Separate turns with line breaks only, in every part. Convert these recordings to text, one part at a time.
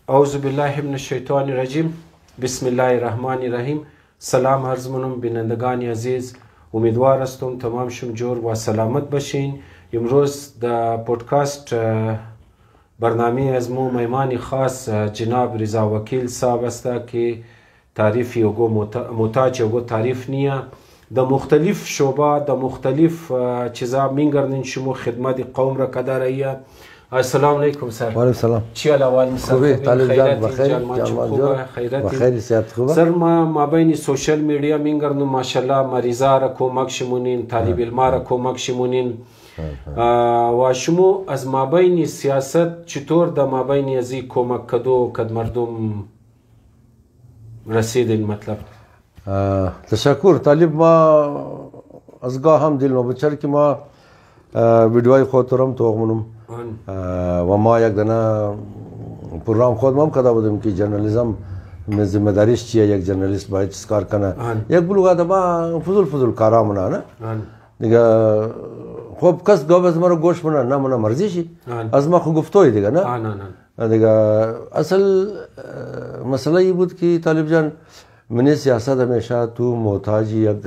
اعوذ بالله من الشیطان الرجیم. بسم الله الرحمن الرحیم. سلام عرض منم بینندگان عزیز، امیدوار هستم تمام شما جور و سلامت باشین. امروز در پودکاست برنامه از مو مهمان خاص جناب رضا وکیل صاحب است که تعریف یوگو محتاج یوگو تعریف نیه. در مختلف شعبه در مختلف چیزا میگردین شما خدمت قوم را کده رایه. السلام علیکم سر.
و علیکم السلام.
چی احوال سر؟
خوبه طالب جان بخیر
جان خیرت
بخیر صحت خوبه
سر. ما بین سوشل میڈیا میگردم ماشاءالله مریضا را کمک شمونین، طالب علم را کمک شمونین و شما از مابین سیاست چطور در مابین ازی کمک کدو کد مردم رسیدین؟ مطلب
تشکر طالب. ما از گاه هم دل نوبچر که ما ویدیوهای خود ترم توغمونم و ما یک دنه پروگرام خود هم کده بودم که جرنالیزم ذمه داریش چیه، یک جرنالیست باید چیز کار کنه. یک بلوغ آدم فضول کارامونه نه دیگه. خب کس گفت از مرا گوش منه نه منه مرزیشی از ما خود گفتوی دیگه نه دیگه. اصل مسئله ای بود که طالب جان من سیاست همیشه تو محتاج یک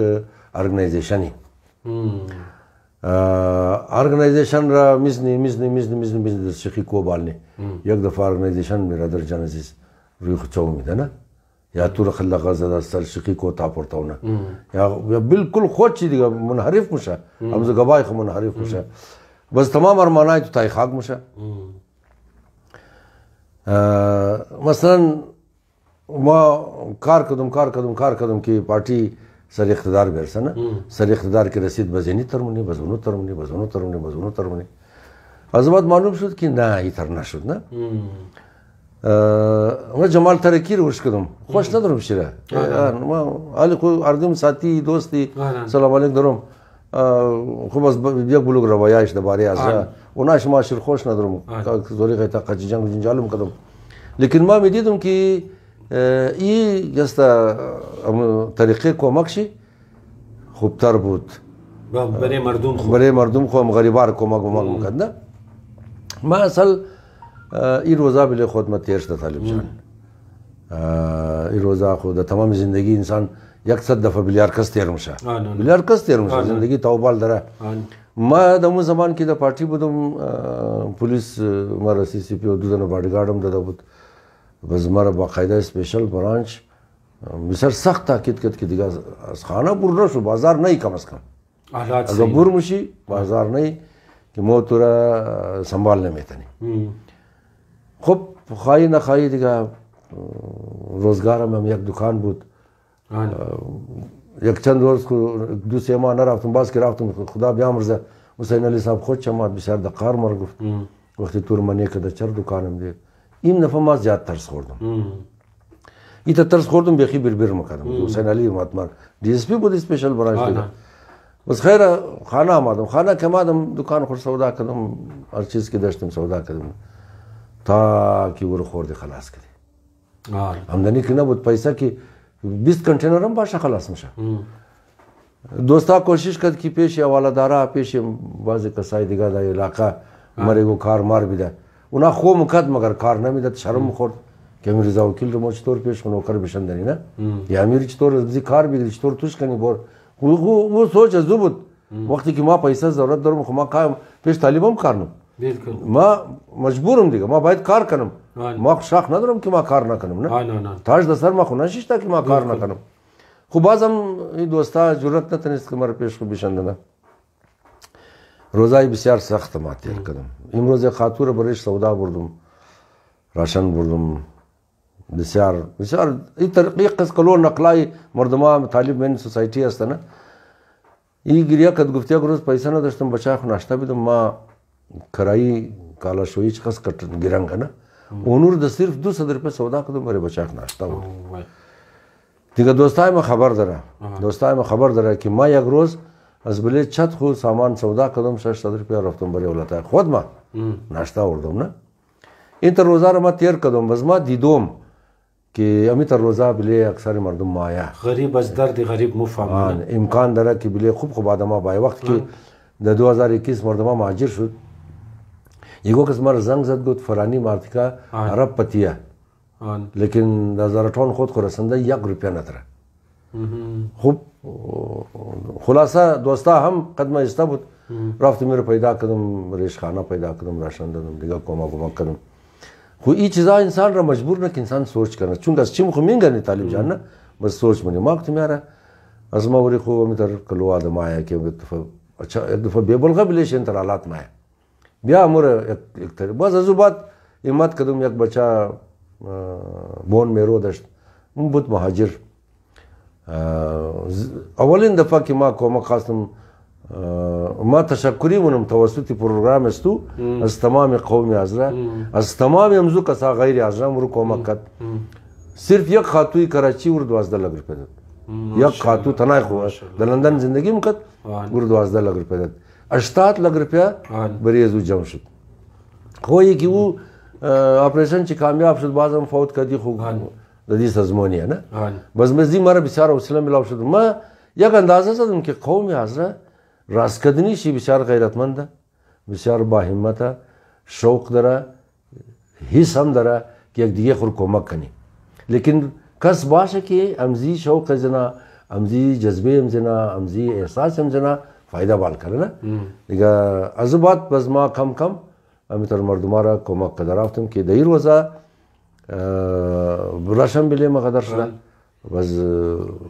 ارگنایزیشنی ارگنایزیشن را میزنی شخی کو بالنی. یک دفعه ارگنایزیشن میرا در جان عزیز روی خچو میده نه یا تو خلا غزه سر شخی کو تا پورتونه یا بالکل خود چی دیگه منحرف میشه. همز گبای خو منحرف میشه بس تمام ارمانای تو تای خاک میشه. مثلا ما کار کردم که پارتی سر اقتدار برسه. سر اقتدار که رسید بزینی ترمونی از بعد معلوم شد که نه ایتر نشد. نه ما جمال ترکی روش کردم خوش ندارم شیره ما حالی خود اردم ساتی دوستی سلام علیکم دارم. خوب از یک بلوگ روایش درباره از اوناش ما شیر خوش ندارم زوری غیتا قچی جنجالم کردم. لیکن ما میدیدم که این جسته طریقه کمک شی خوبتر بود برای مردم خو غریبار کمک میکرد. نه ما اصل این روزا بله خود تیرش طالب جان. این روزا خود تمام زندگی انسان 100 دفعه بیلیار کس تیر میشه زندگی توبال داره. ما در اون زمان که در پارتی بودم پلیس مرا CCP و دو دنه بادیگاردم داده بود. بس مرا باقاعده اسپیشل برانچ بسیار سخت تاکید کرد که دیگه از خانه بور نشو، بازار نه کم از کم اگر بور میشی بازار نه که ما تو را سنبال نمیتونی. خب خواهی نخواهی دیگه روزگارم هم یک دکان بود. یک چند روز دو سه ماه نرفتم، باز که رفتم خدا بیامرزه حسین علی صاحب خود چماد بسیار دقار مرا گفت وقتی تو رو منی که چر دکانم دی این نفع ما زیاد ترس خوردم. این ترس خوردم بخی بیر میکردم. حسین علی ماتمر DSP بود اسپیشل برانچ دیگه. بس خیر خانه آمدم. خانه که آمدم دکان خود سودا کردم، هر چیز که داشتم سودا کردم تا که ور خورد خلاص کردی. آمدنی که نبود پیسه که 20 کنتینر هم باشه خلاص میشه. دوستا کوشش کرد که پیش والدارا پیش بعضی کسای دیگه در علاقه مرگو کار مار بیده. اونا خوب مکد مگر کار نمیداد. شرم خورد که امیر رضا وکیل رو ما چطور پیش کنو کار بشندنی نه یا امیر چطور از کار بگیری چطور توش کنی بور وہ سوچ از دو بود. وقتی که ما پیسه ضرورت دارم خو ما کار پیش طالبم کارنم ما مجبورم دیگه ما باید کار کنم. ما شاخ ندارم که ما کار نکنم. نه تاج دستر ما خو نشیشتا که ما کار نکنم. خب بازم این دوستا جرأت نتونست که مرا پیش خو بشندنه. روزای بسیار سخت ما تیر کردم. امروز یک خاطور برایش سودا بردم، راشن بردم. بسیار این طریقه قص کلو نقلای مردمان طالب من سوسایتی است نه. این گریه کد گفتی اگر روز پیسه نداشتم بچه خو ناشتا بدم ما کرایی کالا شویی چه قص کٹ گیرنگ نه اونور د صرف 200 روپیه سودا کردم برای بچه خو ناشتا بود. دیگه دوستای ما خبر داره که ما یک روز از بله چت خود سامان سودا کردم 600 روپیه رفتم برای اولاد خود ما ناشتا آوردم. نه این تر روزا را ما تیر کردم. بس ما دیدم که امی تر روزا بله اکثر مردم مایا
غریب از درد غریب مفهمن
امکان داره که بله خوب آدم با وقت که در 2021 مردم مهاجر شد. یگو کس مرا زنگ زد گفت فلانی مارتیکا عرب پتیه لیکن در زراتون خود خو رسنده 1 روپیه نداره. خوب خلاصه دوستا هم قدم ایسته بود، رفتم میره پیدا کردم، ریشخانه پیدا کردم، راشن دادم دیگه، کمک کردم. خو این چیزا انسان را مجبور نه که انسان سوچ کنه، چون از چی مخو میگنی طالب جان نه، بس سوچ منی ما گفتم یاره از ما وری خو میتر کلو آدم آیا که اچھا एक दफा बेबलगा बिलेशन तर हालात में है ब्याह मोर एक तरह बस अजू बात हिम्मत कदम एक बच्चा बोन मेरो दश्त बहुत महाजिर अवलिन दफा की माँ को मकासम ما تشکری منم توسط پروگرام استو از تمام قوم عزرا از تمام امزو کسا غیر عزرا مرو کمک کرد. صرف یک خاتوی کراچی ور 12 لگ روپے داد، یک خاتو تنای خو در لندن زندگی میکرد ور 12 لگ روپے داد، 80 لگ روپیا بری ازو جمع شد. خو یکی او آپریشن چی کامیاب شد بازم فوت کردی خو دادی سازمانیه نه بس مزدی مرا بسیار حوصله ملاو شد. ما یک اندازه زدم که قوم عزرا راستکدنی شی بسیار غیرتمنده، بسیار با همته، شوق داره، حس هم داره که یک دیگه خور کمک کنی. لیکن کس باشه که امزی شوق زنا، امزی جذبه زنا، امزی احساس زنا فایده بال کنه نه دیگه. از بعد بس ما کم امیتر مردمارا کمک کده رفتم که دیر وزا راشن بله مقدر شده. بس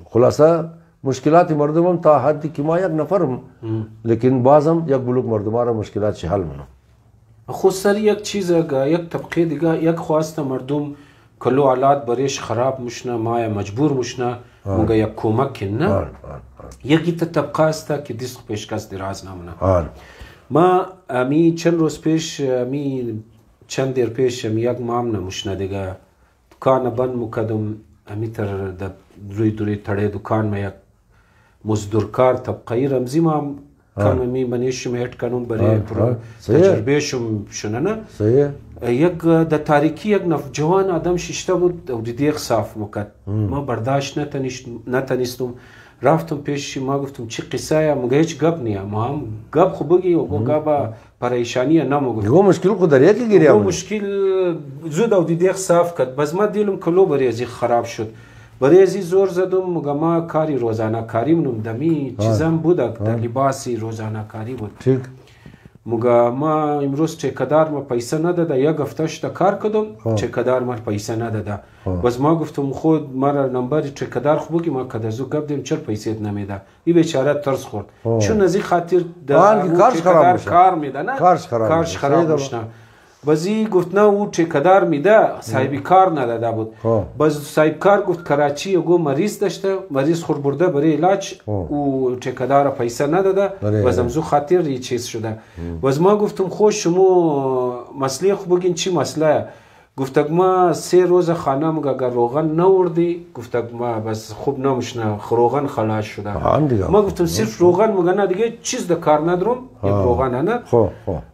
خلاصه مشکلات مردمم تا حدی که ما یک نفرم، لیکن بازم یک بلوک مردمارا مشکلات حل منو.
خود سر یک چیز یک طبقه دیگه یک خواسته مردم کلو حالات بریش خراب مشنه مایا مجبور مشنه مونگا یک کمک کنه یکی تا طبقه است که دیست پیشکس دراز نمونه. ما امی چند روز پیش امی چند دیر پیش امی یک مامنه مشنه دیگه دکان بند مکدم امی تر دوری تړی دکان ما یک مزدورکار طبقه رمزی ما کم می منیشم هیت کنم برای تجربه شم شنه نه یک در تاریکی یک جوان آدم شیشته بود و دیگه صاف مکد ما برداشت نتانستم رفتم پیشش ما گفتم چی قصه یا مگه هیچ گپ نیا ما هم گپ خوب بگی و گپ پریشانی نمو گفت
گو مشکل خود دریا کی گیری
گو مشکل زود و دیگه صاف کد بس ما دیلم کلو بریزی خراب شد بریزی زور زدم مگه ما کاری روزانه کاری منم دمی چیزم بود در لباسی روزانه کاری بود مگه ما امروز چکدار ما پیسه نداده یک هفته شده کار کردم چکدار ما پیسه نداده بس ما گفتم خود مرا نمبر چکدار خوب بگی ما کدازو گپ دیم چرا پیسه نمیده این بیچاره ترس خورد چون از این خاطر چکدار کار میده نه کارش خراب میشه بازی گفت نه او چکدار میده صاحبی کار نداده بود باز صاحب کار گفت کراچی و مریض داشته مریض خور برده برای علاج او چکدار پیسه نداده باز امزو خاطر یه چیز شده باز ما گفتم خوش شما مسئله خوب بگین چی مسئله گفتم ما 3 روز خانه مگه اگر روغن نوردی گفتم ما بس خوب نمشنه روغن خلاص شده ما گفتم صرف روغن مگه نه دیگه چیز کار ندارم یک روغن نه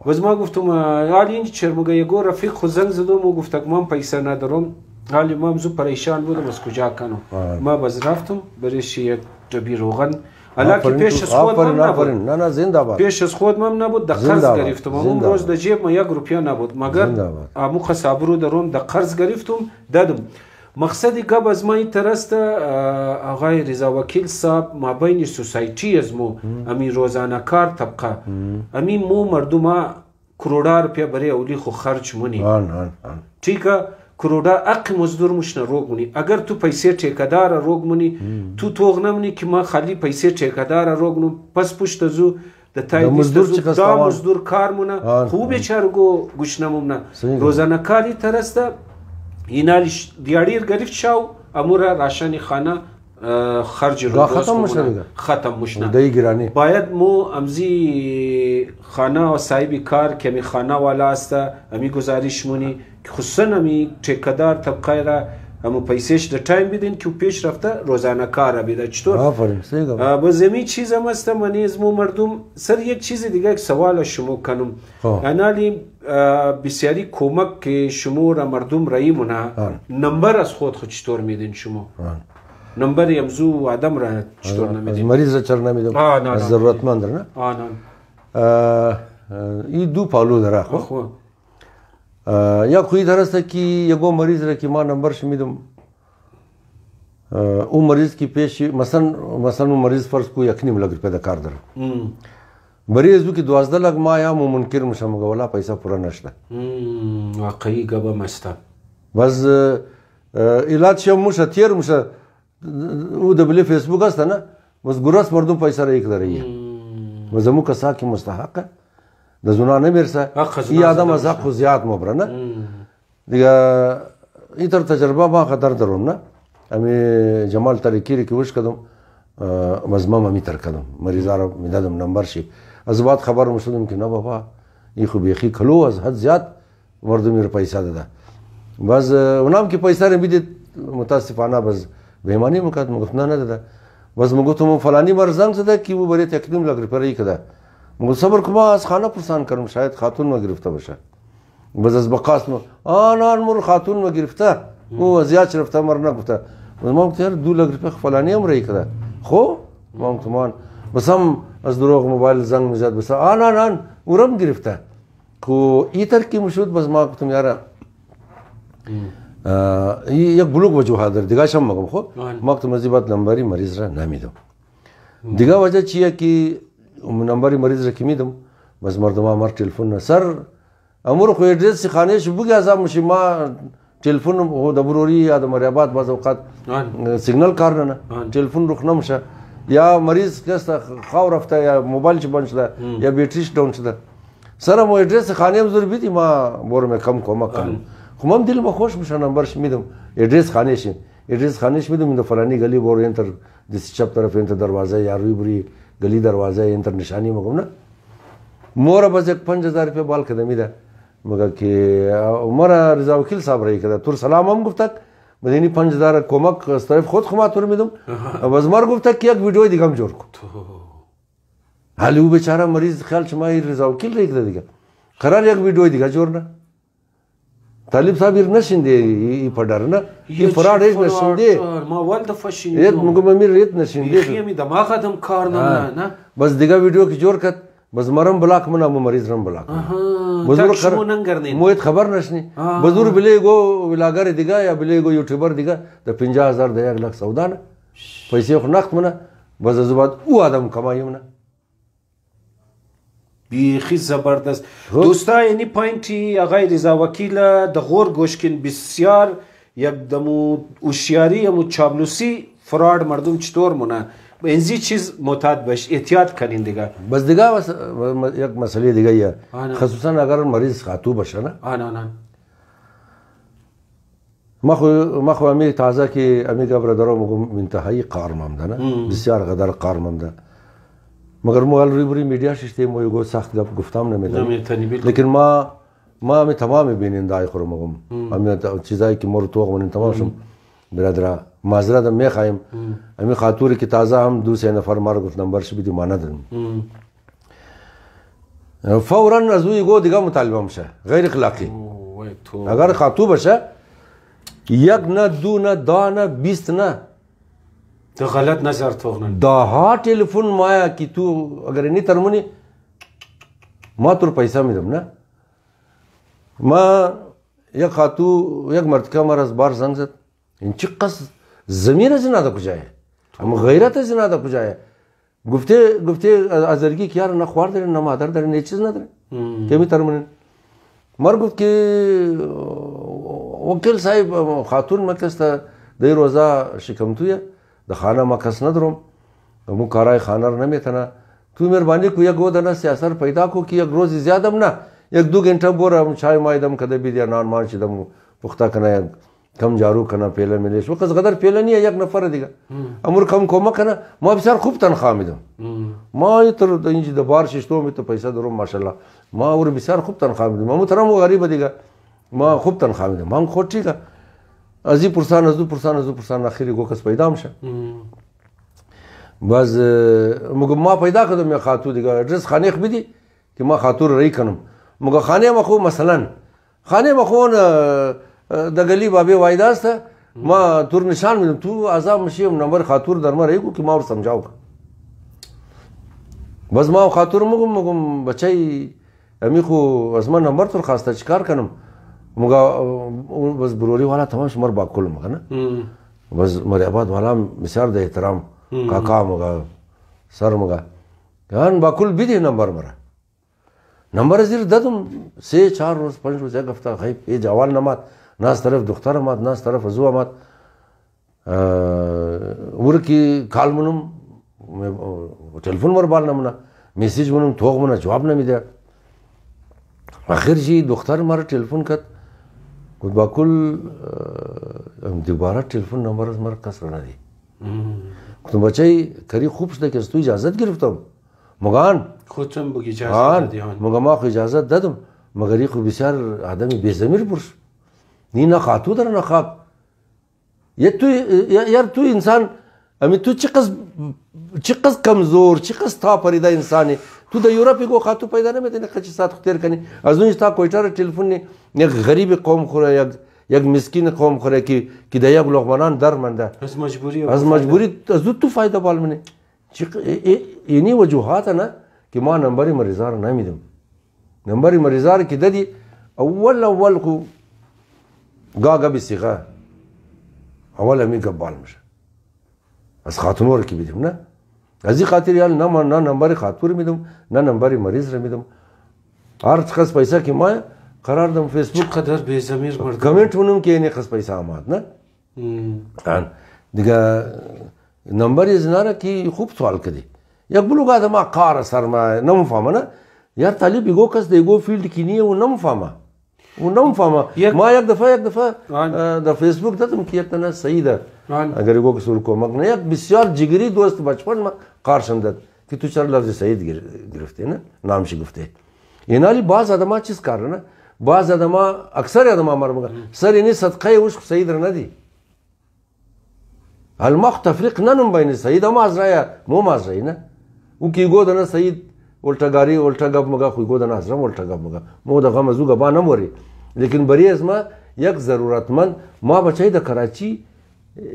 باز ما گفتم حالی این چرا مگه یگو رفیق خود زنگ زدم و گفتم من پیسه ندارم حالی ما همزو پریشان بودم از کجا کنم ما باز رفتم برایش یک جبی روغن حالا که پیش از خود من نبود
نه زنده باد
پیش از خود من نبود در قرض گرفتم اون روز در جیب ما 1 روپیه نبود مگر امو خسابرو درون در قرض گرفتم دادم مقصدی گپ از ما این ترست آقای رضا وکیل صاحب ما بین سوسایتی از مو امی روزانه کار طبقه امی مو مردم کروڑا روپیه برای اولی خو خرچ منی ٹھیک کروڑا اق مزدور مشنه روگ منی اگر تو پیسه ټیکدار روگ منی تو توغ نمنی که ما خالی پیسه ټیکدار روگ نم پس پشت زو د تای دا مزدور کار مونه خوب بیچاره گوش نمونه روزانه کاری ترسته اینالی دیاریر گرفت شاو امورا راشنی خانه خرج رو ختم مشنه باید مو امزی خانه و صاحبی کار که امی خانه والا است امی گزارش مونی که خصوصا امی ټیکدار طبقه را همو پیسهش در تایم بیدین که پیش رفته روزانه کار را بیده چطور؟ باز امی چیز هم است منی از مو مردم سر یک چیز دیگه یک سوال شما کنم انالی بسیاری کمک که شما را مردم رایی مونه نمبر از خود چطور میدین شما؟ نمبر امزو آدم را چطور نمیدین؟
از مریض را چرا نمیدم؟ از ضرورتمند را نه؟ این 2 پالو داره خو یا خو در است که یگو مریض را که ما نمبرش میدم اون مریض کی پیش مثلا اون مریض فرض کو 1.5 لک روپے د کار داره مریض کی 12 لک ما یا منکر مشم ولا پیسہ پورا نشته
واقعي گبه مسته
بس علاج شم مشه تیر مشه او د بل فیسبوک است نه بس ګورس مردم پیسہ رایک داره وزمو کسا کی مستحق د زنانه میرسه ای آدم از حق زیاد مبرنه دیگه ایتر تجربه ما خطر درون نه امی جمال طریقی که وش کدم مزمم امی تر کدم مریضا را میدادم نمبر شی از بعد خبر مشدم که نه بابا این خو بیخی کلو از حد زیاد مردمی رو پیسه داده باز اونام که پیسه رو میدید متاسفانه باز بهمانی مکات مگفت نه نداده باز مگفتم فلانی مر زنگ زده که او برای 1.5 لک روپے ای کده مگو صبر کما از خانه پرسان کردم شاید خاتون ما گرفته باشه باز از بقاس آن مر خاتون ما گرفته او زیاد رفته مر نگفته ما گفتم 2 لک روپے فلانی هم رای کده خو ما گفتم بس هم از دروغ موبایل زنگ میزد بس آن اورم گرفته کو ایتر کی مشود بس ما گفتم یارا یک بلوغ وجوه داره دیگه شم مگم خو ما گفتم مزیبات نمبری مریض را نمیدم دیگه وجه چیه که نمبری مریض را که میدم بس مردم امر تلفن سر امور خو ادرس خانه شو بگه ازم مشی ما تلفن هو د بروري یا د مریابات بعض اوقات سیگنال کار نه تلفن رخ نمشه یا مریض کسته خاو رفته یا موبایل چ بند شده یا بیټریش ډاون شده سره مو ادرس خانه هم ضروري دي ما بور مې کم کومه کنم خو مم دل ما خوش میشه نمبر ش میدم ادرس خانه ش ادرس خانه ش میدم د فلانی گلی بور انتر د چپ طرف انتر دروازه یا روی بری گلی دروازه انتر نشانی مگم نه مور بس 5000 روپے بال قدمی ده مگر که عمر رضا وکیل صاحب رای کرده تور سلام هم گفتک مدینی 5000 کمک از طرف خود خما تور میدم باز مر گفتک که یک ویدیو دیگه هم جور کن حالی او بیچاره مریض خیال شما رضا وکیل رای کرده دیگه قرار یک ویدیو دیگه جور نه طالب صاحب نشینده ای پدر نه ای فراد هیچ نشینده
ما ولد فشینده
ریت مگم امیر ریت نشینده
خیمی دماغ ادم کار نه
بس دیگه ویدیو کی جور کت بس مرم بلاک منا مریض رم بلاک بزرگ مویت خبر نشنی بزرگ بله گو ولاگر دیگه یا بله گو یوټیوبر دیگه د 50000 د 1 لک سودا نه پیسې خو نقد منه بس از بعد او آدم کمایم نه
بیخی زبردست دوستا یعنی پوینتی آقای رضا وکیل د غور گوشکین بسیار یک دمو هوشیاری و چابلوسی فراد مردم چطور مونه انزی چیز معتاد باش احتیاط کنین دیگه
بس دیگه یک مسئله دیگه یه خصوصا اگر مریض خاطو باشه نه
آن
ما خو امی تازه که امی برادرم مگم انتهایی قارمم ده نه بسیار قدر قارمم ده مگر مو روی بری میډیا شته مو یو سخت گفتم نمیدونم لیکن ما امی تمام بیننده خورم مگم امی چیزایی که مر تو غون تمام شم برادر معذرت میخوایم امی خاطوری که تازه هم 2 نفر ما گفت نمبر شو بدی مانه دارم فورا از اوی گو دیگه مطالبه میشه غیر اخلاقی اگر خاطو باشه یک نه 2 نه 10 نه 20 نه
تو غلط نظر توغنن
دا ها تلفن مایا کی تو اگر نی ترمونی ما تور پیسہ میدم نه ما یک خاطو یک مرتکه مرز بار زنگ زد این چی قص زمین زناده کجایه اما غیرت زناده کجایه گفته ازرگی که یار نه خوار داره نه مادر داره نه چیز نداره که می ترمونین مر گفت که وکیل صاحب خاتون مکسته دی روزا شکمتویه د خانه مکس ندارم مو کارای خانه رو نمیتونه تو مهربانی کو یک گودنه سیاست پیدا کو که یک روز زیادم نه 1-2 घंटा بورم چای مایدم کده بیدیا نان مان چیدم پخته کنه کم جارو کنه پیله ملیش وقت قدر پیله نیه یک نفر دیگه امور کم کومه کنه ما بسیار خوب تنخواه میدم ما تر اینجی د بار ششتو می تو پیسه دارم ماشاءالله ما اور بسیار خوب تنخواه میدم ما محترم و غریب دیگه ما خوب تنخواه میدم ما خود ٹھیکه ازی پرسان از دو پرسان اخیری گوکس پیدا میشه باز مگم ما پیدا کردم یا خاطو دیگه ادرس خانه بدی که ما خاطر رای کنم مگه خانه ما خو مثلا خانه ما خو د گلی بابی وایداست ما تور نشان میدم تو عذاب مشیم نمبر خاطر در ما رایگو که ما رو سمجھاو بس ما خاطر مگم بچای امی خو از ما نمبر تور خواسته چیکار کنم مگا بس بروری والا تمام شمار باکل مگا نه بس مری آباد والا بسیار د احترام کاکا مگا سر مگا یان باکل بیدی نمبر مرا نمبر زیر دادم 3 4 روز 5 روز یک هفته غیب ای جوال نماد ناس طرف دختر آمد ناس طرف ازو آمد ورکی کال منم تلفن مر بال نمونه میسیج منم توغ منه جواب نمیده آخر جی دختر مرا تلفن کرد گفت باکل دوباره تلفن نمبر از مرا کس را ندی گفتم بچه کاری خوب شده که از تو اجازت گرفتم مگان
خودتون بگی اجازت دادی
مگا ما خو اجازت دادم مگر این خو بسیار آدمی بی‌ضمیر پرس نی نه خاطو در نه خواب یار تو انسان امی تو چقدر کمزور چقدر تا پریده انسانی تو در یورپ گو خاطو پیدا نمیدونی خچی ساعت خطیر کنی از اونش تا کویتر تلفن یک غریب قوم خوره یک مسکین قوم خوره که در یک لقمانان در منده از مجبوری از تو فایده بال منه اینی وجوهات نه که ما نمبر مریضا رو نمیدم نمبر مریضا رو که دادی اول کو گاگا بسیغه اول همی گبال میشه از خاتون رو که بیدیم نه از این خاطر یال نه نمبر خاتون رو میدم نه نمبر مریض رو میدم هر چقدر پیسه که ما قرار دم فیسبوک
قدر بی‌ضمیر مردم
کامنت منم که اینه قصد پیسه آمد نه دیگه نمبر زنانه که خوب سوال کردی یک بلوگ آدم کار سرمایه نمیفهمه نه یار طالب ایگو کس دیگو فیلد کی نیه و نمیفهمه ما یک دفعه در فیسبوک دادم که یک تنه سعیده اگر ایگو کس کمک نه یک بسیار جگری دوست بچپن ما کارشم داد که تو چرا لفظ سعید گرفته نه نامشی گفته اینالی بعض آدم چیز کار نه بعض آدم اکثر آدم مرمگه سر اینی صدقه وش سعید را ندی المخ تفریق ننم بین سعید اما از رای مو از رای نه او کی گو دنا سعید الٹا گاری الٹا گپ مگا خو گو دنا ازرم الٹا گپ مگا مو دغه مزو گبا نه موري لیکن بری از ما یک ضرورتمند ما بچای د کراچی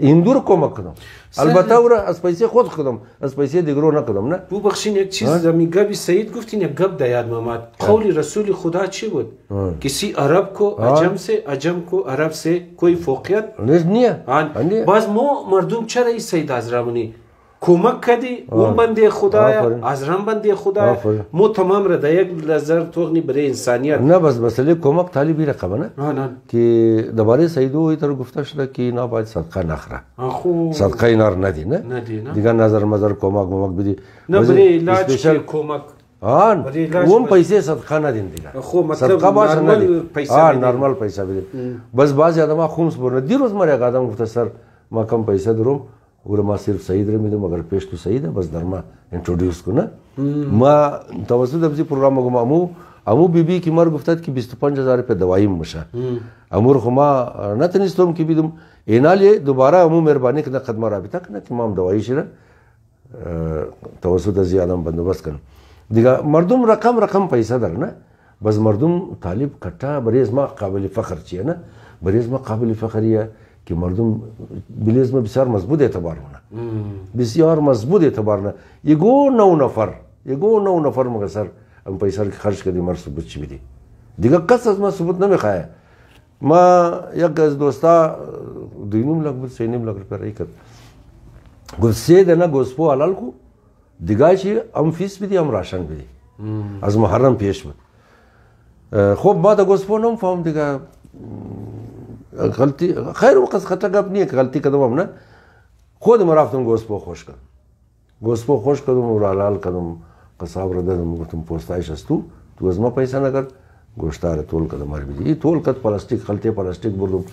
هندور کومک کردم البته اور از پیسه خود خودم از پیسه دیگرو نکردم نه
بو بخشین یک چیز زمین گبی سعید گفتین یک گب دیاد محمد قول رسول خدا چی بود کسی عرب کو عجم سے عجم کو عرب سے کوئی فوقیت
نیه
باز مو مردم چرا ای سعید ازرامونی کمک کردی اون بنده خدایا ازرام بنده خدایا مو تمام را در یک نظر توغنی برای انسانیت
نه بس مسئله کمک طالبی رقم نه که درباره سیدو ایتر گفته شده که اینا باید صدقه نخره صدقه اینا رو ندی نه دیگه نظر مزر کمک بدی
نه برای علاج که کمک
اون پیسه صدقه ندین دیگه صدقه باشه ندی نرمال پیسه بدی بس بعضی آدم ها خمس برنه دیروز مرا یک آدم گفته سر ما کم پیسه دروم اور ما صرف سعید رو میدم اگر پیش تو سعیده بس در ما انترودیوس کنه ما توسط ابزی پروگرام مگم امو بیبی که مر گفتاد که 25000 په دوایم مشه امور خو ما نتونستم که بیدم اینالی دوباره امو مهربانی کنه خدمت رابطه کنه که ما هم دوایی شده توسط از آدم بندوبست کنه دیگه مردم رقم پیسه در نه بس مردم طالب کټه بریز ما قابل فخر چیه نه بریز ما قابل فخریه که مردم بلیزم بسیار مضبوط اعتبار مونه بسیار مضبوط اعتبار نه یگو نو نفر مگه سر ام پیسه که خرج کردی مر ثبوت چی بدی دیگه کس از ما ثبوت نمیخواه ما یک از دوستا 2.5 لک بود 3.5 لک روپیه رای کرد گفت 3 دنه گوسپو حلال کو دیگه چی ام فیس بدی ام راشن بدی از محرم پیش بود خب ما دا گوسپو نمیفهم دیگه غلطی خیر وقت خطا گپ نیه که غلطی کردم نه خودم رفتم گوسپو خوش کردم و حلال کردم قصاب را دادم گفتم پوستایش از تو از ما پیسه نکرد گوشتار طول کردم مار بیدی طول کرد پلاستیک خلطه پلاستیک بردم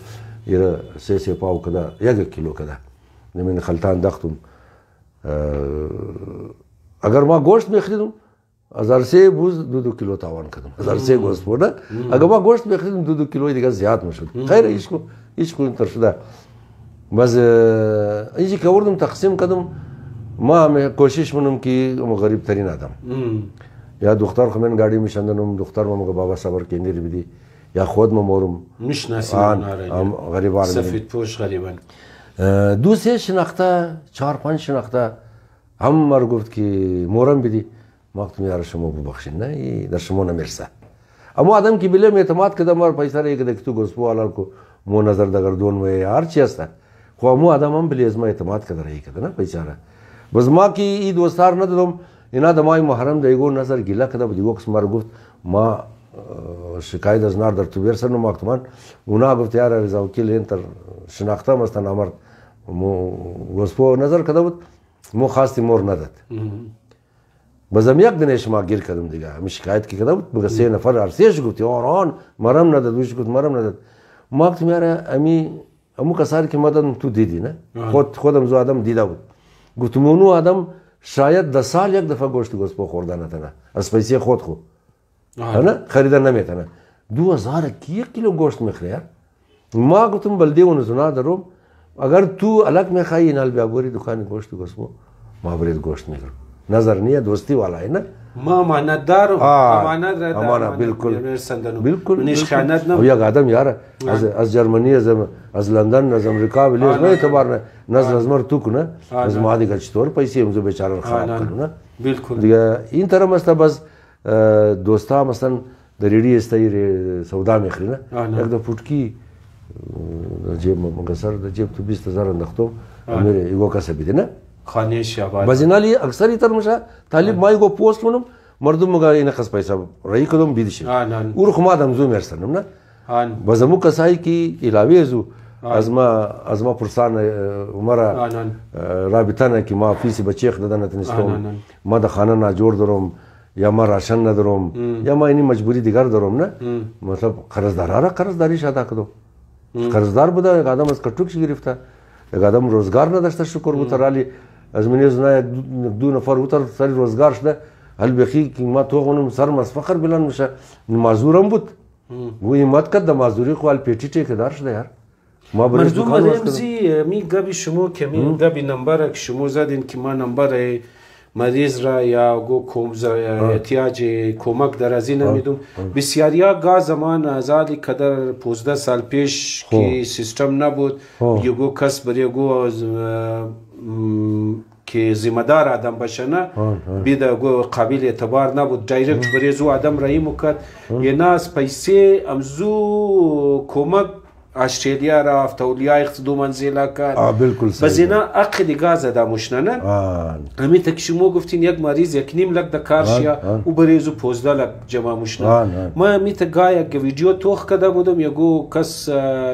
یه 3 پاو کده 1 کیلو کده نمین خلطان دختم اگر ما گوشت میخریدم 1003 بوز 2 کیلو تاوان کردم 1003 گوشت بوده اگر ما گوشت میخریدم 2 کیلو دیگه زیاد میشد خیر هیچ کو انتر شده بس اینجی که وردم تقسیم کردم ما کوشش منم که غریب ترین آدم یا دختر خو من گاڑی میشندنم دختر ما بابا صبر کندی بدی یا خود ما مورم
میشناسیم
غریبان
سفید پوش غریبان
دو سه شناخته 4-5 شناخته هم مر گفت که مورم بدی ما گفتم یار شما ببخشید نه در شما نمیرسه اما آدم کی بله اعتماد کدم اور پیسہ رہی کہ تو گوسپو والا کو مو نظر دگردون میں یار چیستا خو مو آدم هم بلی ازما اعتماد کده رہی کده نا پیسہ رہا بس ما کی ای دوستار ندارم اینا دمای محرم دیگو نظر گیلا کده دیگو کس مار گفت ما شکایت از نار در تو بیرسن و ماکتمان اونا گفت یار رضا وکیل این تر شناخته مستن امر مو گوسپو نظر کده بود مو خواستی مور نداد بازم یک دنیش ما گیر کردم دیگه همی شکایت کی کده بود بگه 3 نفر ارسیش گفتی آن مرم نداد ویش گفت مرم نداد ما گفتم یار امو کساری که مدن تو دیدی نه خودم زو آدم دیده بود گفتم اونو آدم شاید 10 سال یک دفعه گوشت گوسپو خورده نتنه از پیسه خود خو نه خریدن نمیتنه 2000 کی 1 کیلو گوشت میخره یار ما گفتم بلدی اون زنا دروم اگر تو الگ میخوای نال بیا گوری دکان گوشت گوسپو ما برید گوشت میخرم نظر نیه دوستی والا ہے نا
ما امانت دارم امانت را
امانت بالکل بالکل
نیش خیانت نه
یک آدم یار از جرمنی از لندن از امریکا ولیز نه اعتبار نه نظر از مر تو کنه از ما دیگه چطور پیسه امزو بیچاره خراب کنه نه
بالکل
دیگه این طرح مثلا بس دوستا مثلا دریری استای سودا میخری نه یک دو پوتکی جیب مقصر جیب تو 20000 انداختم میره ایگو کسبیده نه
خانه شباب
بزینالی اکثری تر مشا طالب مای گو پوست کنم مردم مگا این قص پیسہ رہی کدم بیدش اور خما دم زو مرسنم نه بزمو کسای کی علاوه زو از ما پرسان عمره رابطه نه کی ما فیسی بچیخ دادن تنستم ما د خانه نه جوړ دروم یا ما راشن نه دروم یا ما اینی مجبوری دیگر دروم نه مطلب قرضداری شاده کدو قرضدار بوده آدم از کټوک گرفته یک آدم روزگار نداشته شکر بوترالی از منی زنای دو نفر بوتر سری روزگار شده هل بخی که ما تو غنم سر مسفخر بلند میشه مازورم بود گویی مت کد مازوری خو ال پیټی ټیک دار شده یار ما برای
مردم رمزی می گبی شما که می گبی نمبر که شما زدین که ما نمبر مریض را یا گو احتیاج کمک در از این نمیدم بسیاریا گا زمان ازادی کدر 15 سال پیش که سیستم نبود یگو کس بر یگو که ذمہ دار آدم باشه نه بیده گو قابل اعتبار نبود دایرکت بر یزو آدم رایی مکد یه ناس پیسه امزو کمک استرالیا رفت اولیا یک 2 منزله کرد
بالکل
بس اینا عقد گاز داموشنه نه همین تا که شما گفتین یک مریض 1.5 لک د کارشیا او بریزو 15 لک جمع موشنه ما همین تا گایا که ویدیو توخ کده بودم یگو کس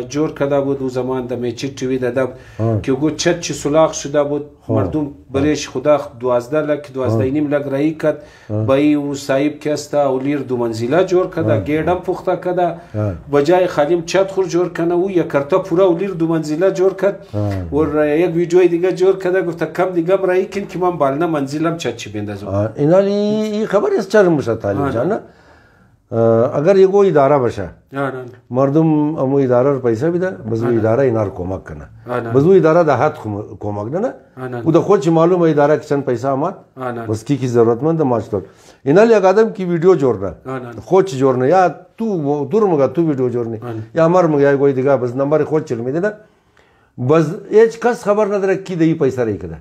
جور کده بود و زمان دمی چی توی داده که یگو چت چی سلاخ شده بود مردم بریش خدا 12 لک 12.5 لک رایی کد بایی او صاحب کستا اولیر 2 منزله جور کده گیردم پخته کده بجای خالیم چت خور جور کنه او یک کرتا پورا اولیر 2 منزله جور کد و یک ویدیوی دیگه جور کده گفت کم دیگه رایی کن که من بالنا منزلم چت چی بندازم
اینالی خبر است چرم بشه طالب جان اگر یگو اداره باشه مردم امو اداره پیسه بیده بس اداره اینار کمک کنه بس اداره ده حد کمک نه او د خود معلومه اداره کسن پیسه آمد بس کی ضرورتمند ماچتور اینالی یک آدم کی ویدیو جوړنه خود جوړنه یا تو دور مگا تو ویدیو جوړنه یا امر مگا کوئی دیگه بس نمبر خود چل میده بس هیچ کس خبر نداره کی دی پیسه رای کده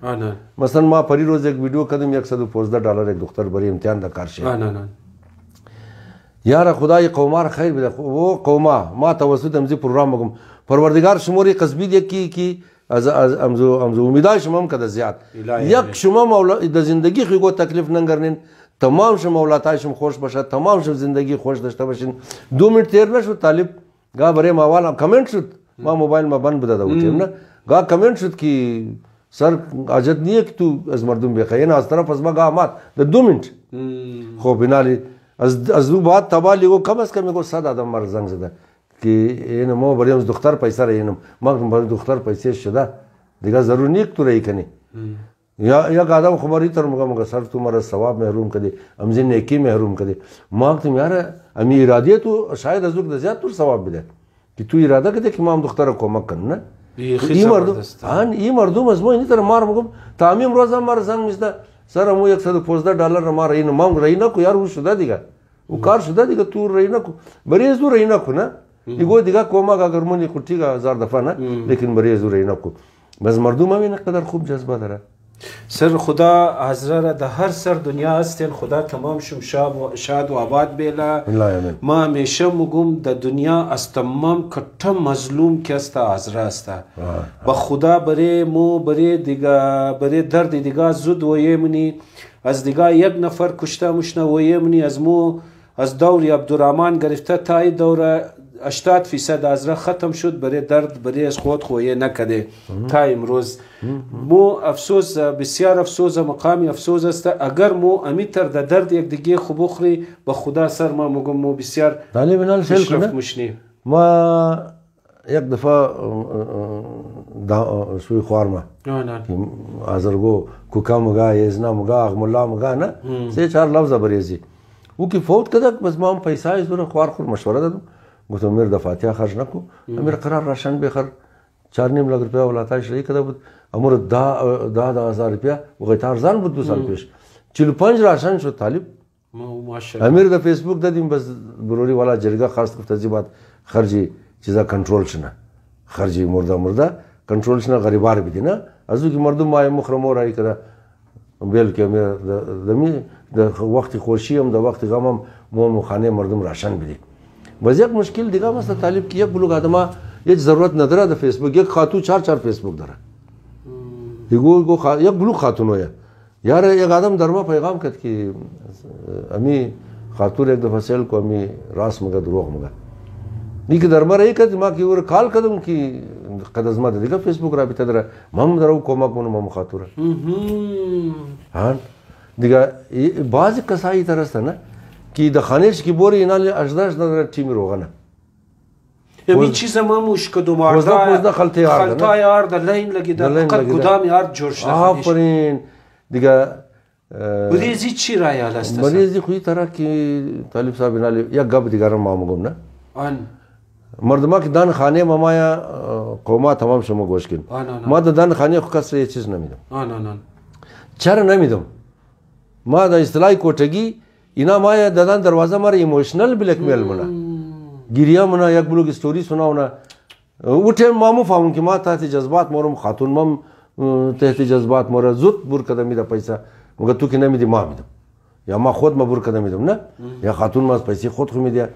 مثلا ما پری روز یک ویدیو کدم $115 یک دختر بری امتحان د کار شه یار خدای قومار خیر بده و قوما ما توسط امزی پروگرام مگم پروردگار شموری قصبی دی کی از امزو امیدای شما کده زیاد یک شما مولا د زندگی خو تکلیف نگرنین تمام شما اولادای شما خوش باشه تمام شما زندگی خوش داشته باشین 2 منٹ تیر نشد طالب گا بره ماوال کامنت شد ما موبایل ما بند بده دادم نه گا کامنت شد کی سر اجت نیه که تو از مردم بخیر از طرف از ما گا مات د 2 منٹ خو بنالی از دو بعد تبالی گو کم از کم میگو 100 آدم مر زنگ زده که اینو ما بریم دختر پیسه را اینم ما بریم دختر پیسه شده دیگه ضرور نیک تو رای کنی یا یک آدم خبری تر مگه سر تو مرا ثواب محروم کدی امزین نیکی محروم کدی ما گفتم یار امی اراده تو شاید از وقت زیاد تو ثواب بده که تو اراده کدی که ما هم دختر کمک کنم نه این مردم از ما این طرح مار مگم تامیم روز مار زنگ میزده سر مو $115 ما رای نم رای نکو یار او شده دیگه او کار شده دیگه تو رای نکو بریز تو رای نکو نه یگو دیگه کوما اگر منی خودی 1000 دفعه نه لیکن بریز رای نکو بس مردم هم اینقدر خوب جذبه داره
سر خدا حضره د هر سر دنیا هستین خدا تمام شم شاد و آباد بیلا ما همیشه مگم د دنیا از تمام کٹم مظلوم که استا حضره استا با خدا بره مو بره دیگه بره درد دیگه زود و یمنی از دیگه یک نفر کشته مشنه و یمنی از مو از دوری عبدالرحمن گرفته تای دوره 80% حضره ختم شد برای درد برای از خود خویه نکده تا امروز مو افسوس بسیار افسوس مقامی افسوس است اگر مو امیتر در درد یک دیگه خوب بخوری به خدا سر ما مگم مو بسیار پیشرفت مشنی
ما یک دفعه شوی خوارما ازرگو کوکا مگا یزنا مگا اغملا مگا نه 3-4 لفظ بریزی او کی فوت کدک بس ما هم پیسای زور خوار خور مشوره دادم گفتم امیر د فاتحه خرج نکو امیر قرار راشن بخر 4.5 لک روپیا ولاتای شری کده بود امور 10,000 روپیا وغیت ارزان بود 2 سال پیش 45 راشن شد طالب
ماشاءالله
امیر د فیسبوک دادیم بس بروری والا جرگه خاص گفت ازیبات خرجی چیزا کنترل شنه خرجی مرده کنترل شنه غریبار بدی نه ازو کی مردم ما مخرمو رای کده بیل که امیر د وقت خوشی هم د وقت غم هم مو خانه مردم راشن بدی باز یک مشکل دیگه مثلا طالب کی یک بلوغ آدم یک ضرورت نداره د فیسبوک یک خاتون 4 فیسبوک داره دیگو یک بلوغ خاتون ہے یار یک آدم در ما پیغام کرد که امی خاتون یک دفعه سیل کو امی راست مگه دروغ مگه نیک در ما رای کرد ما کی ور کال کدم کی قد از ما دیگه فیسبوک رابطه داره مم درو کمک کنم مم خاتون ها دیگه بعضی کسایی ترست نه کی د خانش کی بوری اینال اجداش در تیم روغنه
همین چیز ما مشکل
پوزده خلطه
یار در لین لگی در فقط کدام یار جور شده
آفرین دیگه
بریزی چی رای حال است
بریزی خوی طرح کی طالب صاحب اینال یک گب دیگر ما مگم نه مردما کی دان خانه ممایا قوما تمام شما گوش کن ما د دان خانه خو کس یه چیز نمیدم چرا نمیدم ما د اصطلاحی کوټگی اینا ما دادن دروازه مر ایموشنل بلیک میل منا گیریا منا یک بلوگ استوری سناونا اوٹه مامو فهمون که ما تحت جذبات مورم خاتون مم تحت جذبات مورا زود بور کده میده پیسا مگه تو که نمیدی ما میدم یا ما خود ما بور کده میدم نه یا خاتون ما پیسې خود خو میدیا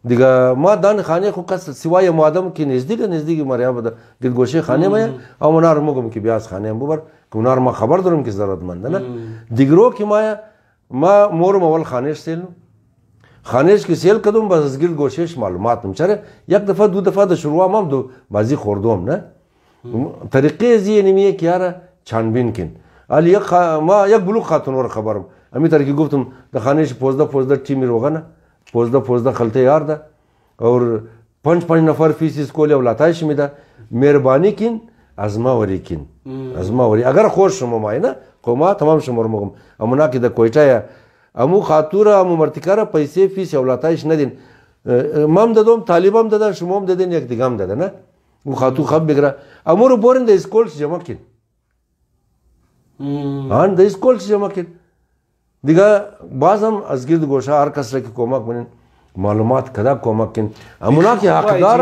دیگه ما دان خانه خو کس سوای مادم که نزدیک مریا بده گلگوشه خانه ما او منار مگم که بیاس خانه ببر که منار ما خبر دارم که ضرورتمند نه دیگرو که ما مورم اول خانش سیلم خانش که سیل کدوم بس از گرد گوشش معلوماتم چرا یک دفعه 2 دفعه د شروع هم دو بازی خوردم نه طریقه زی نمیه که یاره چانبین کن علی ما یک بلوغ خاتون ور خبرم امی طرح که گفتم د خانش 15 تیمی روغنه 15 خلطه یار ده اور 5 نفر فیس اسکول اولاتایش میده مهربانی کن از ما وری کن از ما وری اگر خوش شما مای نه قوما تمام شما مگم امونا که د کویټه امو خاطوره امو مرتکاره پیسې فیس اولاتایش ندین مام دادم طالبم دادن شما هم دادین یک دیگه هم دادن نه او خاطو خب بگره امو رو بورن د اسکول جمع کن هان د اسکول جمع کن دیگه بازم از گرد گوشه هر کس را که کمک کنین معلومات کدا کمک کن امونا که حقدار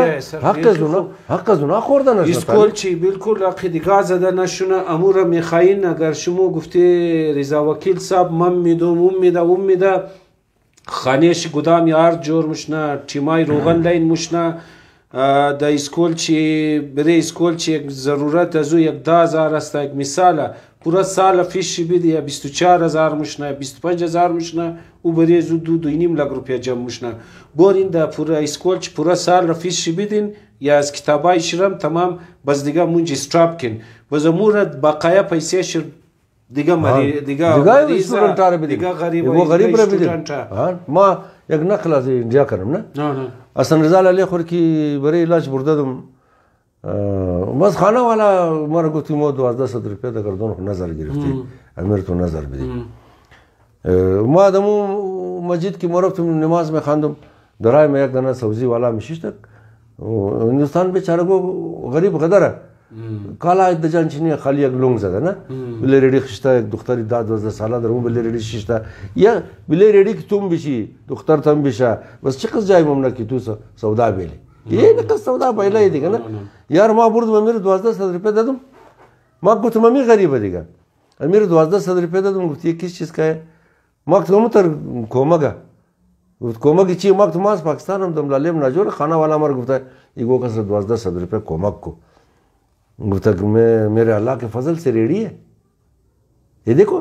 حق زونا خوردن
اسکول چی بالکل حق دیگه زده نشونه امور میخواین اگر شما گفتی رضا وکیل صاحب من میده خانهش گدام یار جور مشنه تیمای روغن لین مشنه د اسکول چی برای اسکول چی یک ضرورت ازو 10,000 است یک مثال پورا سال فیش بیدی 24,000 مشنه 25,000 مشنه او برای زو 2.5 لک روپیا جمع مشنه بورین دا پورا اسکول چی پورا سال فیش بیدین یا از کتابای شرم تمام بس دیگه مونج استراپ کن بس امورت بقایا پیسه شر دیگه دیگه
غریب را بدین ما یک نقل از اینجا کردم نه اصلا رضا علی خور کی برای علاج بردادم بس خانه والا مرا گفتی ما 1200 روپیه در گردون نظر گرفتی امیر تو نظر بدی ما دمو مسجد کی مرفتم نماز میخواندم درای ما یک دانه سبزی والا میشیشتک هندوستان بیچاره گو غریب قدره کالا د جانچینی خالی یک لونگ زده نه بله ریڈی خشتا یک دختری 12 ساله در اون بله ریڈی شیشتا یا بله ریڈی که توم بشی دختر تم بشه بس چه قصد جای ممنه که تو سودا بیلی یه نکس سودا بیلی دیگه نه یار ما بردم امیر 1200 روپیه دادم ما گفتم امی غریبه دیگه امیر 1200 روپये دادم. گفت یه کس چیز که ما گفتم تر کمکه. گفت کمکی چی؟ ما گفتم از پاکستان هم دم لالیم نجور خانه والا مر گفت ایگو کس 1200 روپये کمک کو. گفت मैं मेरे अल्लाह के फजल से रेडी है, ये देखो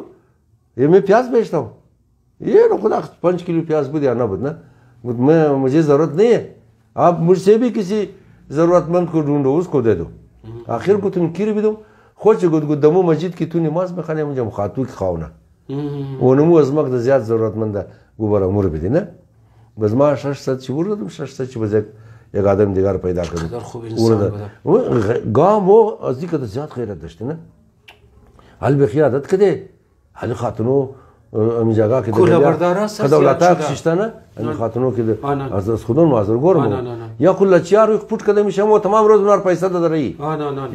ये मैं प्याज बेचता हूँ, ये ना खुदा 5 किलो प्याज भी दिया ना बदना. मैं मुझे ज़रूरत नहीं है, आप मुझसे भी किसी ज़रूरतमंद को ढूंढो उसको दे दो. आखिर को तुम किर भी दो खुश गुदमो मस्जिद की तू नमाज में खाने मुझे खातू की खाओ ना वो नमो अजमक द ज़्यादा ज़रूरतमंद गुबर अमूर भी देना. बस माँ शश सच शुरू तुम शश सच बजे एक आदम दिगार पैदा करो. गाँव वो अजी का ज़्यादा खैरत दश्ते ना हाल बेखिया आदत कदे हाल खातनों अमी जगह के दौलता शिश्ता ना अमी खातनों के आज खुदों माज़र गोर मो या कुल लचियार एक फुट कदम शमो तमाम रोज़ उनार पैसा दे रही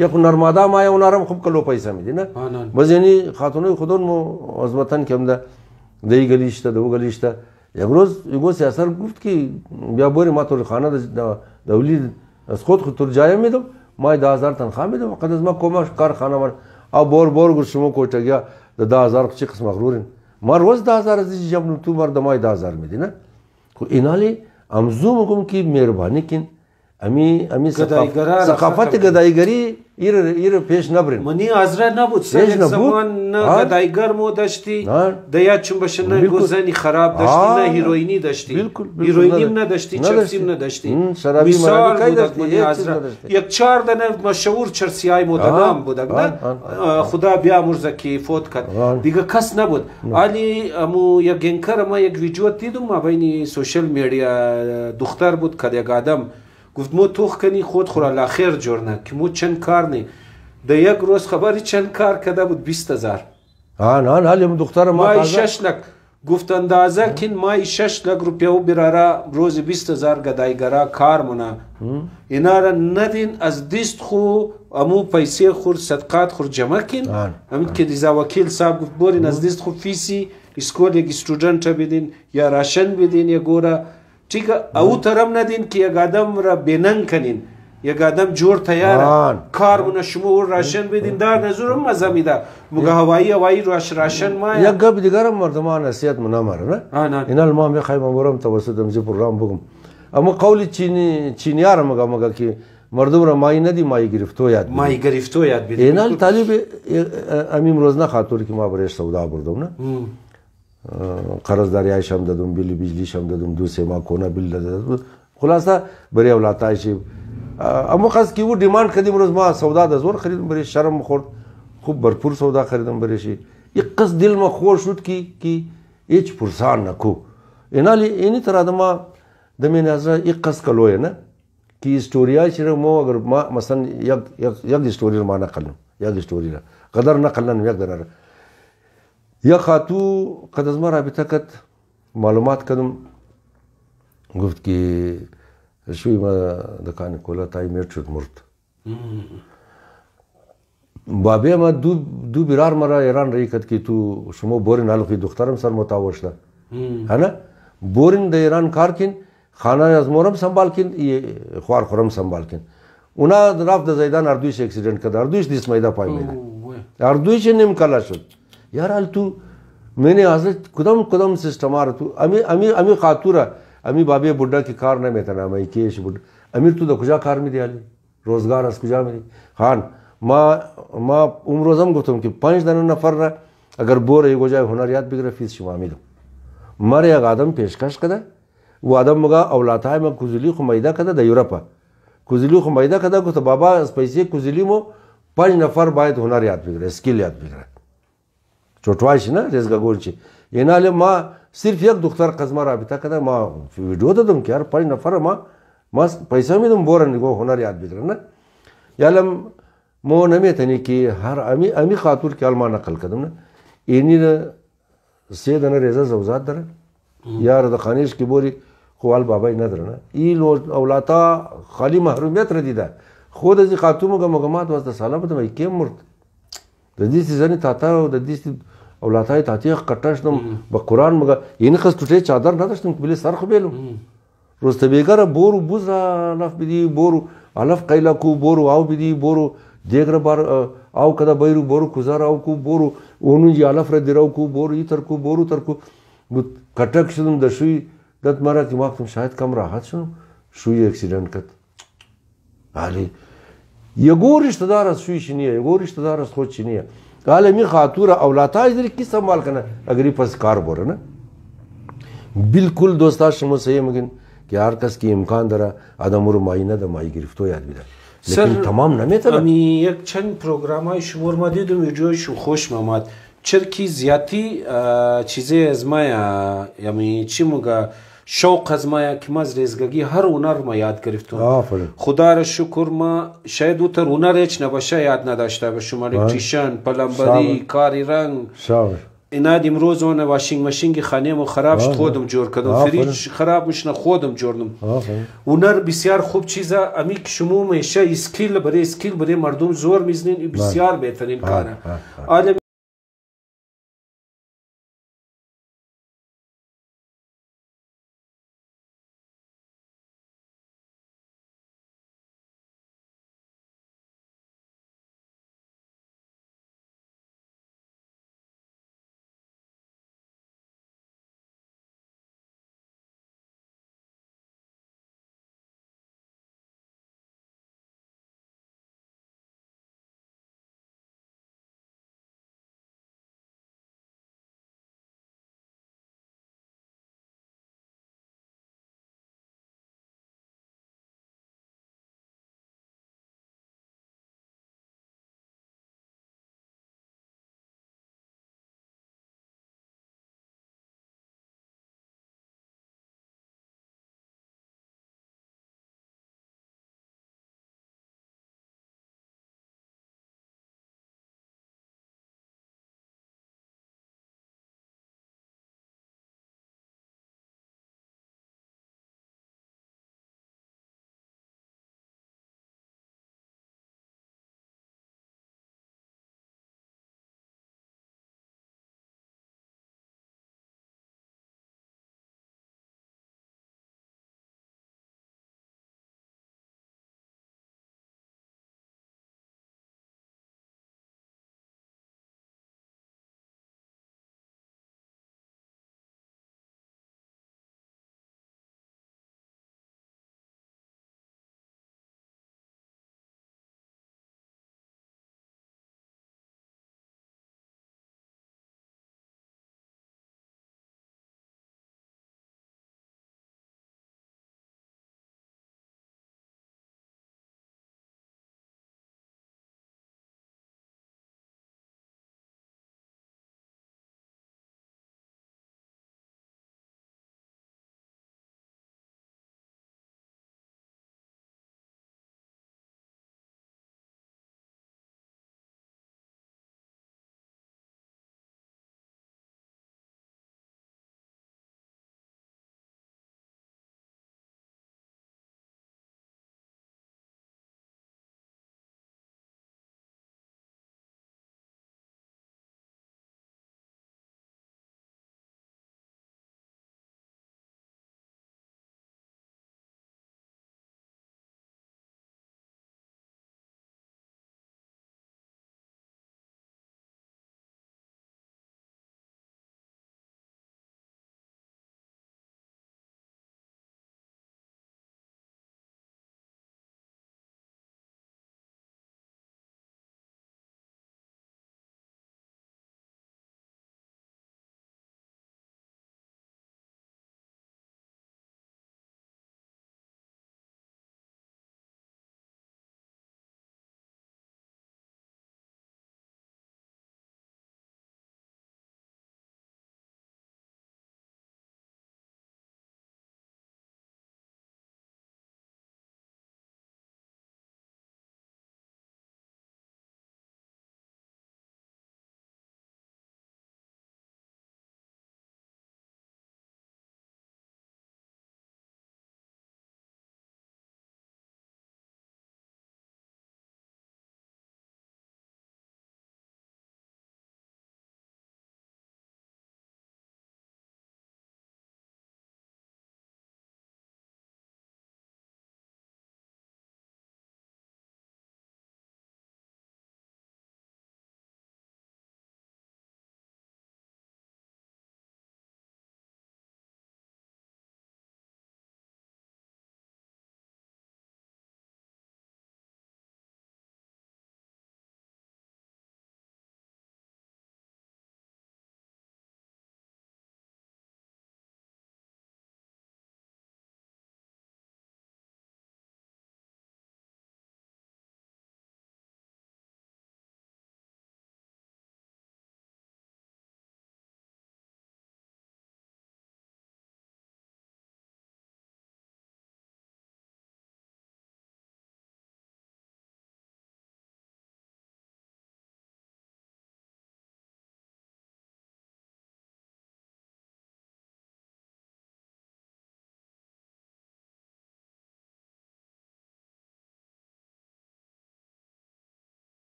या कुल नर्मदा माया उनारम खूब कलो पैसा में देना. बस यानी खातनों खुदों मो अज़मतन के हमदा दही गलीश्ता दो गलीश्ता एक रोज़ एगो से असर गुफ्त की ब्याबोरे मातोर खाना दौली स्कोत खुद जाए में दो माय 10,000 तनख्वाह में दो कदस मा कोमा कार खाना मर अब बोर गुस्सुमो को टगया 10,000 चिक्स मगरूरिन मार रोज़ 10,000 अजीज जब तू मर दमाय 10,000 में देना को इनाले अमज़ूम हुकुम की मेहरबानी किन अमी सकाफत गदाईगरी इर पेश नबरिन
मनी आजरा नबूद से जमान गदाईगर मो दश्ती दया चुंबशन गुजनी खराब दश्ती ना हीरोइनी दश्ती हीरोइनी ना दश्ती चर्सिम ना दश्ती
शराबी मरानी काई दश्ती
एक 4 दने मशहूर चर्सियाई मोदनाम बुदक ना खुदा बिया मुर्जकी फोत कर दिगा खस नबूद आली अमु या गेंकर मा एक वीडियो तीदुम मा बयनी सोशल मीडिया दुख्तर बुद कदे गादम گفت مو توخ کنی خود خورا لاخیر جورنه که مو چند کار نی ده یک روز خبری چند کار کده بود 20,000
نه حالی من دختر
مای 6 لک گفت اندازه کن مای 6 لک روپیه و براره روز 20,000 گدایگرا کار مونه اینا را ندین از دیست خو امو پیسه خور صدقات خور جمع کن امید که دیزا وکیل صاحب گفت بورین از دیست خو فیسی اسکول یک استودنت بدین یا راشن بدین یا گوره ठीक है औ तरम न दिन कि एक आदम रा बेनंग कनिन एक आदम जोर तैयार कार मुना शुमो राशन भी दिनदार नजर मजमीदा मुगा हवाई राशन मा
या गब दिगरम मर्दमान नसीहत मुना मार ना इनल मा में खाय मबरम तवसदम जी प्रोग्राम बुगम अम कौली चीनियार मगा कि मर्दम रा माई नदी माई गिरफ्तो याद भी इनल तालिब अमीम रोजना खातूर की मा बरेश सौदा बरदम ना कर्जदारी शम ददम बिजली शम ददम दूसरे माँ कोना बिल ददम खुलासा बड़े औलाता है अमो खास की वो डिमांड कदीम रोज माँ सौदा दजोर खरीद बड़े शर्म खोर खूब भरपूर सौदा खरीदम बड़े शी एक कस दिल में खोर शुद की एच पुरसान नखो इनाली इन्हीं तरह दमा दमे नजर एक कस कलो है ना कि स्टोरिया चिर मो अगर माँ मसन यक स्टोरी माँ न कलम यक स्टोरी ला कदर न कलन यक दरार या खातू कदज़मा राबिता कत मालूमात कदम गुफ्त की शुई मा दकान कोला ताई मेट शुद मुर्त बाबे मा दू बिरार मरा ईरान रही कत की तू शुमो बोरिन आलू की दुख्तारम सर मुतावशला है ना बोरिन द ईरान कार किन खाना अजमोरम संभाल किन ये ख्वार खुरम संभाल किन उना राफ द जैदान अर्दुश एक्सीडेंट कर अर्दुश दिस मैदा पाई मैदा अर्दुश निम कला शुद यार आल तू मैंने आज कुदम सिस्टम आ रहा तू अमी खातूरा अमी बाबे बुड्ढा की कार न में था ना मैं केश बुड्ढा अमीर तू तो कुजा कार में दिया रोजगार अस कुजा में खान माँ उम्रोजम को तुम कि 5 दिन नफर रहा अगर बोर हो जाए हुनर याद बिगड़ फीस शुमामी दो मारे एक आदम पेशकश कदा वो आदम मगा औलाता है मैं कुजली खुमैदा कदा द यूरोपा कुजली खुमैदा कदा को तो बाबा पैसे कुजली मो 5 नफर बायद हुनर याद बिगड़े स्किल याद बिगड़ा चोटवाइश ना रेजगा गोलची ये नाले माँ सिर्फ एक दुख्तार कज़मा राबिता कदा माँ वीडियो तो तुम क्या 5 नफर माँ पैसा में तुम बोरन को हुनर याद बिगड़ा ना यालम मो नमे तनी कि हर अमी खातूर के अलमा नकल कदम ना इन्हीं से दन रेजा जवजात दर यार द खानिश की बोरी ख्वाल बाबा न दर ना ई लो औलाता खाली महरूमियत रदीदा खुद जी खातूम का मगमात वास्ता साला बत भाई के मुर्त ददी सीजन ताता ददी औलाता ताती कट्टाश तुम बकुरान मगा इन खस टूटे चादर ना तुम बिले सर खबेलो रोज तबेगर बोरू बुजरा लफ बिदी बोरू अलफ कैला को बोरू आओ बिदी बोरू دیگر بار au kada bayru boru kuzar au ku boru onun alafra dirau ku boru itar ku boru tar ku katak şunun da şu dat mara ki baktım şayet kam rahat şunu şu accident kat ali yegor रिश्तेदार şu işi niye yegor रिश्तेदार सोच niye alemi khatura avlata idir ki संभाल करना अगर pas car bore ना बिल्कुल दोस्ता şunu sayayım ki herkes ki imkan dara adam urmayına da mai girifto yad bile
लेकिन
tamam नمیتونه
امی یک چند پروگرام های شمار ما دیدم ویدیوشو خوش آمد چرکی زیادی چیزی از ما یعنی چی موگه شوق از ما که ما از رزگی هر هنر ما یاد گرفتم خدا را شکر ما شاید او تر هنر هیچ نباشه یاد نداشته باشم الکتریشن پلمبری کاری رنگ اینا امروز اون واشینگ ماشین خانه مو خراب شد خودم جور کردم فریج خراب میشنه خودم جوردم هنر بسیار خوب چیزه امی که شما میشه اسکیل برای مردم زور میزنین بسیار بهترین کاره